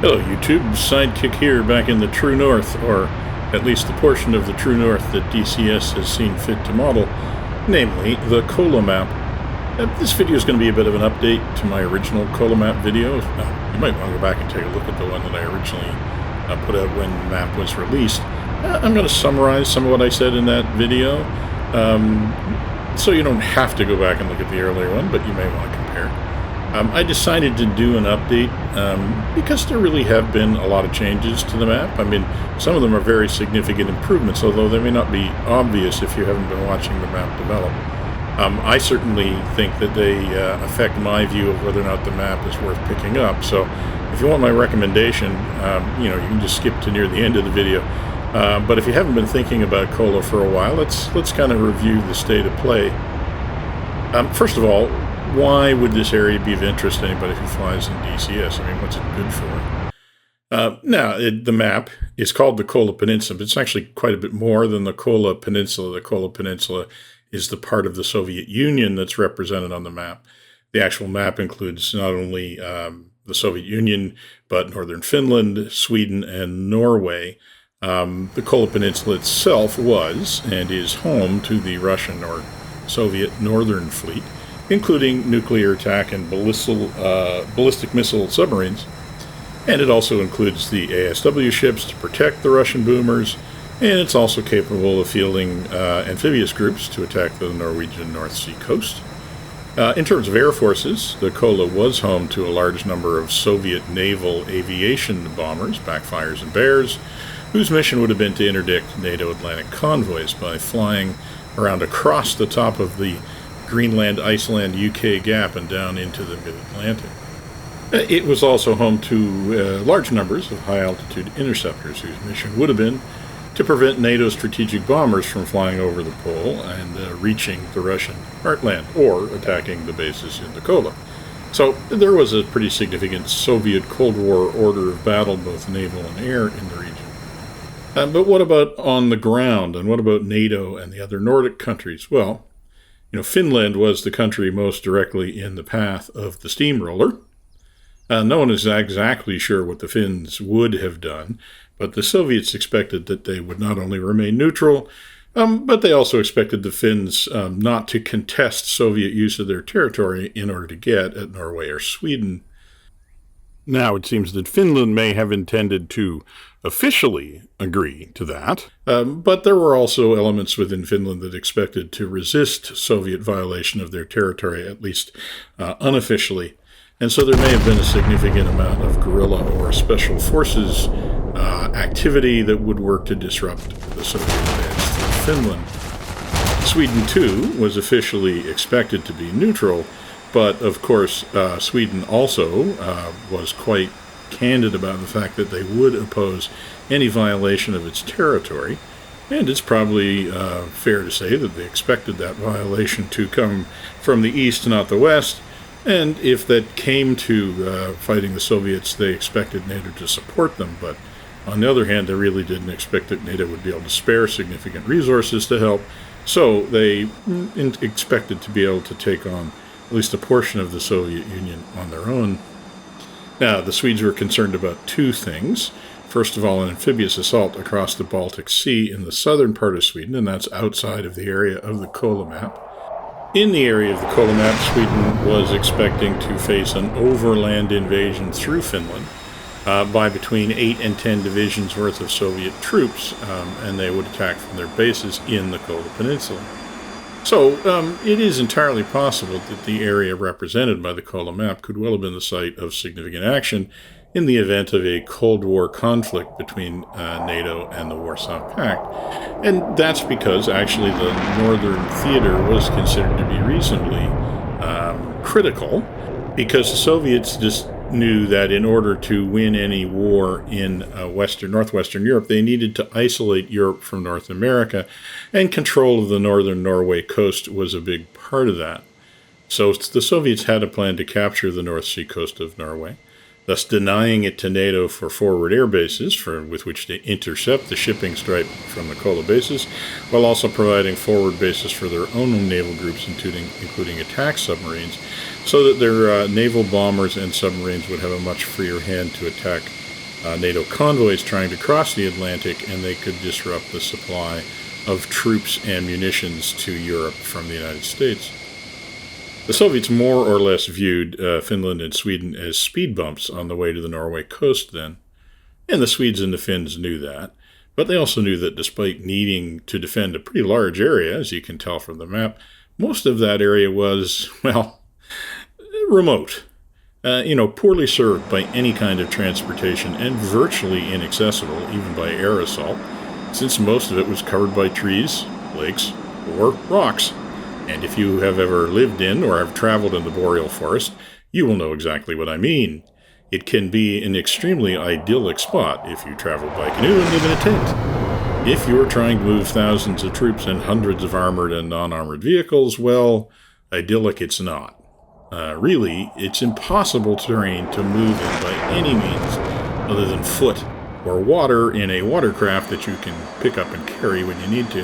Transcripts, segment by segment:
Hello YouTube, Sidekick here back in the True North, or at least the portion of the True North that DCS has seen fit to model, namely the Kola Map. This video is going to be a bit of an update to my original Kola Map video. You might want to go back and take a look at the one that I originally put out when the map was released. I'm going to summarize some of what I said in that video, so you don't have to go back and look at the earlier one, but you may want to compare. I decided to do an update because there really have been a lot of changes to the map. I mean, some of them are very significant improvements, although they may not be obvious if you haven't been watching the map develop. I certainly think that they affect my view of whether or not the map is worth picking up. So if you want my recommendation, you can just skip to near the end of the video. But if you haven't been thinking about Kola for a while, let's kind of review the state of play. First of all, why would this area be of interest to anybody who flies in DCS? I mean, what's it good for? Now, the map is called the Kola Peninsula, but it's actually quite a bit more than the Kola Peninsula. The Kola Peninsula is the part of the Soviet Union that's represented on the map. The actual map includes not only the Soviet Union, but northern Finland, Sweden, and Norway. The Kola Peninsula itself was and is home to the Russian or Soviet Northern Fleet, including nuclear attack and ballistic missile submarines. And it also includes the ASW ships to protect the Russian boomers, and it's also capable of fielding amphibious groups to attack the Norwegian North Sea coast. In terms of air forces, the Kola was home to a large number of Soviet naval aviation bombers, Backfires and Bears, whose mission would have been to interdict NATO Atlantic convoys by flying around across the top of the Greenland, Iceland, UK gap and down into the mid-Atlantic. It was also home to large numbers of high-altitude interceptors whose mission would have been to prevent NATO strategic bombers from flying over the pole and reaching the Russian heartland or attacking the bases in the Kola. So there was a pretty significant Soviet Cold War order of battle, both naval and air, in the region. But what about on the ground, and what about NATO and the other Nordic countries? Well, Finland was the country most directly in the path of the steamroller. No one is exactly sure what the Finns would have done, but the Soviets expected that they would not only remain neutral, but they also expected the Finns not to contest Soviet use of their territory in order to get at Norway or Sweden. Now, it seems that Finland may have intended to officially agree to that, but there were also elements within Finland that expected to resist Soviet violation of their territory, at least unofficially. And so there may have been a significant amount of guerrilla or special forces activity that would work to disrupt the Soviet advance through Finland. Sweden, too, was officially expected to be neutral, but of course Sweden also was quite candid about the fact that they would oppose any violation of its territory, and it's probably fair to say that they expected that violation to come from the east, not the west, and if that came to fighting the Soviets, they expected NATO to support them, but on the other hand, they really didn't expect that NATO would be able to spare significant resources to help, so they expected to be able to take on at least a portion of the Soviet Union on their own. Now, the Swedes were concerned about two things. First of all, an amphibious assault across the Baltic Sea in the southern part of Sweden, and that's outside of the area of the Kola Map. In the area of the Kola Map, Sweden was expecting to face an overland invasion through Finland by between 8 and 10 divisions worth of Soviet troops, and they would attack from their bases in the Kola Peninsula. So it is entirely possible that the area represented by the Kola Map could well have been the site of significant action in the event of a Cold War conflict between NATO and the Warsaw Pact. And that's because actually the Northern Theater was considered to be reasonably critical, because the Soviets just knew that in order to win any war in northwestern Europe, they needed to isolate Europe from North America, and control of the northern Norway coast was a big part of that. So the Soviets had a plan to capture the North Sea coast of Norway, thus denying it to NATO for forward air bases with which to intercept the shipping stripe from the Kola bases, while also providing forward bases for their own naval groups, including attack submarines, so that their naval bombers and submarines would have a much freer hand to attack NATO convoys trying to cross the Atlantic, and they could disrupt the supply of troops and munitions to Europe from the United States. The Soviets more or less viewed Finland and Sweden as speed bumps on the way to the Norway coast then, and the Swedes and the Finns knew that. But they also knew that despite needing to defend a pretty large area, as you can tell from the map, most of that area was, well, remote. Poorly served by any kind of transportation and virtually inaccessible, even by air assault, since most of it was covered by trees, lakes, or rocks. And if you have ever lived in or have traveled in the boreal forest, you will know exactly what I mean. It can be an extremely idyllic spot if you travel by canoe and live in a tent. If you're trying to move thousands of troops and hundreds of armored and non-armored vehicles, well, idyllic it's not. Really, it's impossible terrain to move in by any means other than foot or water in a watercraft that you can pick up and carry when you need to.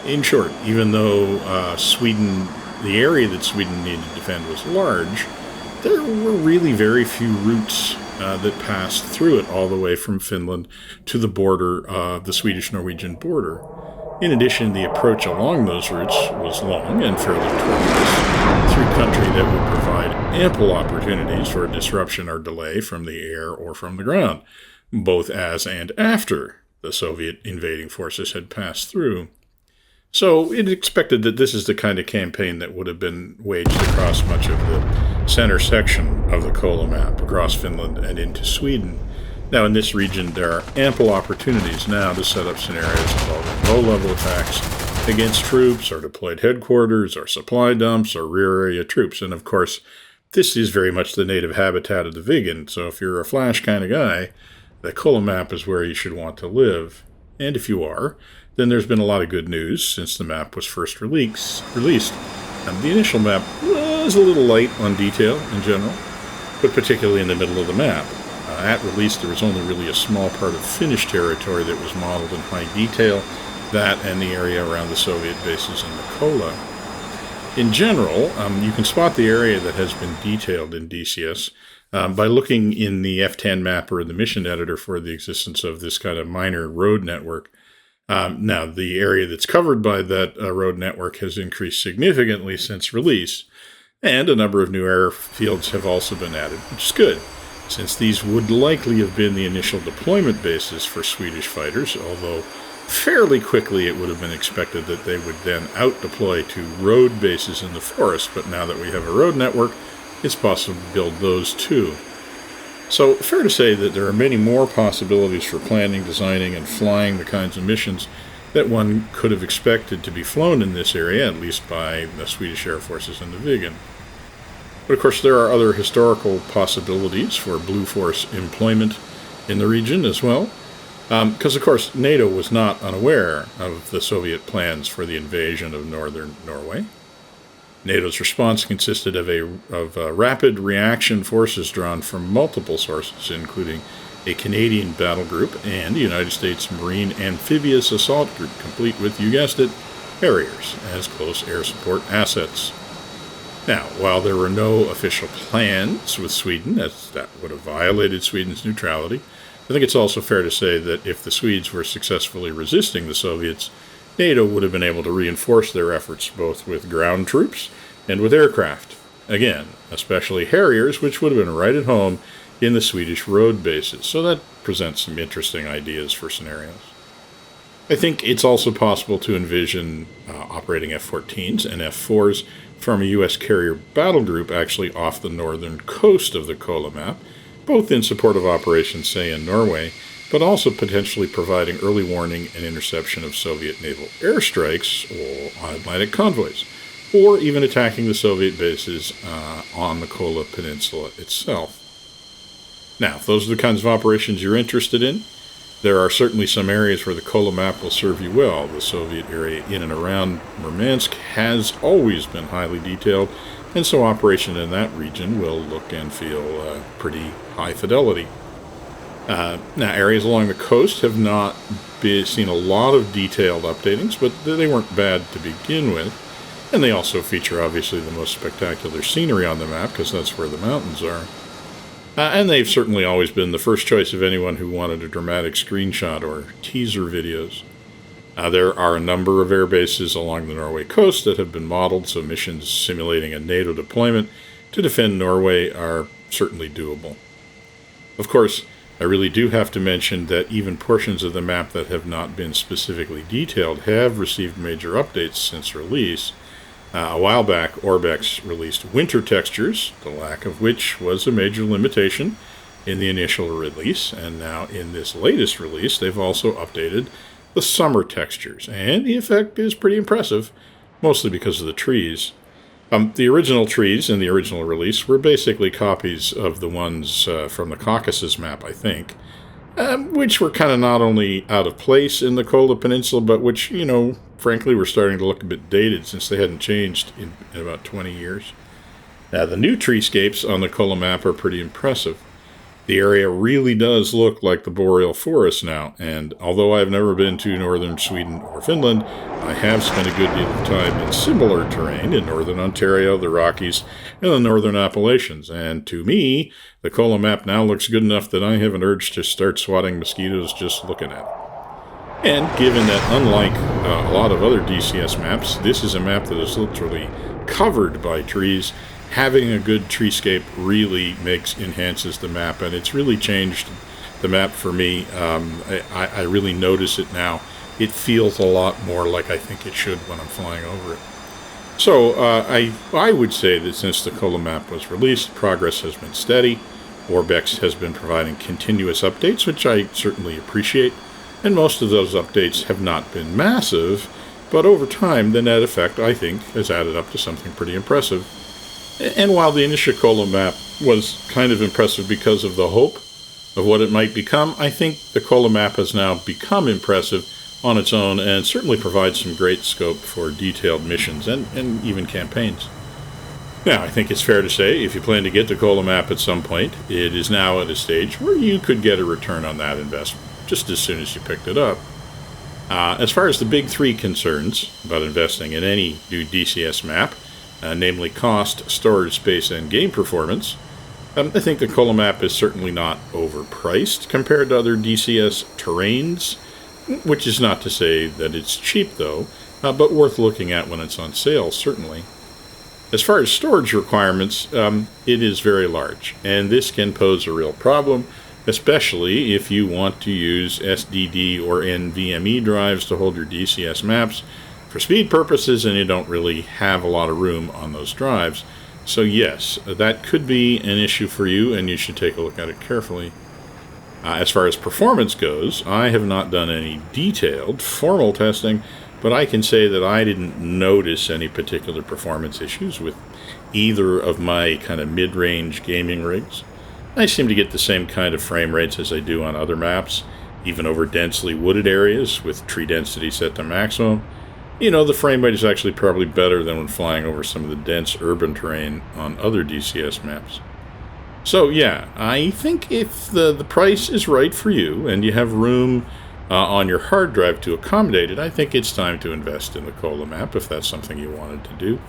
In short, even though the area that Sweden needed to defend was large, there were really very few routes that passed through it all the way from Finland to the border, the Swedish-Norwegian border. In addition, the approach along those routes was long and fairly tortuous through country that would provide ample opportunities for disruption or delay from the air or from the ground, both as and after the Soviet invading forces had passed through. So it expected that this is the kind of campaign that would have been waged across much of the center section of the Kola Map, across Finland and into Sweden. Now, in this region, there are ample opportunities now to set up scenarios involving low-level attacks against troops or deployed headquarters or supply dumps or rear area troops. And, of course, this is very much the native habitat of the Viggen, so if you're a flash kind of guy, the Kola Map is where you should want to live. And if you are, then there's been a lot of good news since the map was first released. The initial map was a little light on detail in general, but particularly in the middle of the map. At release, there was only really a small part of Finnish territory that was modeled in high detail, that and the area around the Soviet bases in the Kola. In general, you can spot the area that has been detailed in DCS by looking in the F10 map or in the mission editor for the existence of this kind of minor road network. Now, the area that's covered by that road network has increased significantly since release, and a number of new airfields have also been added, which is good, since these would likely have been the initial deployment bases for Swedish fighters, although fairly quickly it would have been expected that they would then out-deploy to road bases in the forest, but now that we have a road network, it's possible to build those too. So, fair to say that there are many more possibilities for planning, designing, and flying the kinds of missions that one could have expected to be flown in this area, at least by the Swedish Air Forces and the Viggen. But of course, there are other historical possibilities for Blue Force employment in the region as well, because of course NATO was not unaware of the Soviet plans for the invasion of northern Norway. NATO's response consisted of rapid reaction forces drawn from multiple sources, including a Canadian battle group and a United States Marine amphibious assault group, complete with, you guessed it, Harriers as close air support assets. Now, while there were no official plans with Sweden, as that would have violated Sweden's neutrality, I think it's also fair to say that if the Swedes were successfully resisting the Soviets, NATO would have been able to reinforce their efforts both with ground troops and with aircraft. Again, especially Harriers, which would have been right at home in the Swedish road bases. So that presents some interesting ideas for scenarios. I think it's also possible to envision operating F-14s and F-4s from a U.S. carrier battle group actually off the northern coast of the Kola Map, both in support of operations, say, in Norway, but also potentially providing early warning and interception of Soviet naval airstrikes or on Atlantic convoys, or even attacking the Soviet bases on the Kola Peninsula itself. Now, if those are the kinds of operations you're interested in, there are certainly some areas where the Kola Map will serve you well. The Soviet area in and around Murmansk has always been highly detailed, and so operation in that region will look and feel pretty high fidelity. Now, areas along the coast have not seen a lot of detailed updatings, but they weren't bad to begin with. And they also feature, obviously, the most spectacular scenery on the map, because that's where the mountains are. And they've certainly always been the first choice of anyone who wanted a dramatic screenshot or teaser videos. There are a number of air bases along the Norway coast that have been modeled, so missions simulating a NATO deployment to defend Norway are certainly doable. Of course, I really do have to mention that even portions of the map that have not been specifically detailed have received major updates since release. A while back, Orbx released winter textures, the lack of which was a major limitation in the initial release, and now in this latest release, they've also updated the summer textures, and the effect is pretty impressive, mostly because of the trees. The original trees in the original release were basically copies of the ones from the Caucasus map, I think, which were kind of not only out of place in the Kola Peninsula, but which, frankly, were starting to look a bit dated since they hadn't changed in about 20 years. Now, the new treescapes on the Kola map are pretty impressive. The area really does look like the boreal forest now, and although I've never been to northern Sweden or Finland, I have spent a good deal of time in similar terrain in northern Ontario, the Rockies, and the northern Appalachians, and to me, the Kola map now looks good enough that I have an urge to start swatting mosquitoes just looking at it. And given that unlike a lot of other DCS maps, this is a map that is literally covered by trees, having a good treescape really enhances the map, and it's really changed the map for me. I really notice it now. It feels a lot more like I think it should when I'm flying over it. So I would say that since the Kola map was released, progress has been steady. Orbx has been providing continuous updates, which I certainly appreciate, and most of those updates have not been massive, but over time the net effect, I think, has added up to something pretty impressive. And while the initial Kola map was kind of impressive because of the hope of what it might become, I think the Kola map has now become impressive on its own and certainly provides some great scope for detailed missions and even campaigns. Now, I think it's fair to say, if you plan to get the Kola map at some point, it is now at a stage where you could get a return on that investment just as soon as you picked it up. As far as the big three concerns about investing in any new DCS map, namely cost, storage space, and game performance, I think the Kola map is certainly not overpriced compared to other DCS terrains, which is not to say that it's cheap, though, but worth looking at when it's on sale, certainly. As far as storage requirements, it is very large, and this can pose a real problem, especially if you want to use SDD or NVMe drives to hold your DCS maps for speed purposes, and you don't really have a lot of room on those drives. So yes, that could be an issue for you, and you should take a look at it carefully. As far as performance goes, I have not done any detailed, formal testing, but I can say that I didn't notice any particular performance issues with either of my kind of mid-range gaming rigs. I seem to get the same kind of frame rates as I do on other maps, even over densely wooded areas with tree density set to maximum. The frame rate is actually probably better than when flying over some of the dense urban terrain on other DCS maps. So yeah, I think if the price is right for you and you have room on your hard drive to accommodate it, I think it's time to invest in the Kola map if that's something you wanted to do.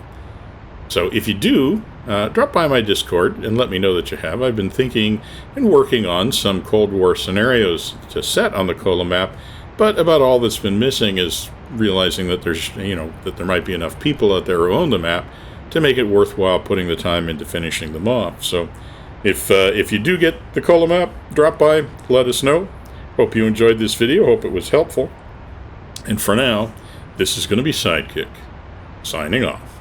So if you do, drop by my Discord and let me know that you have. I've been thinking and working on some Cold War scenarios to set on the Kola map, but about all that's been missing is realizing that that there might be enough people out there who own the map to make it worthwhile putting the time into finishing them off. So if you do get the Kola map, drop by, let us know. Hope you enjoyed this video, hope it was helpful. And for now, this is going to be Sidekick, signing off.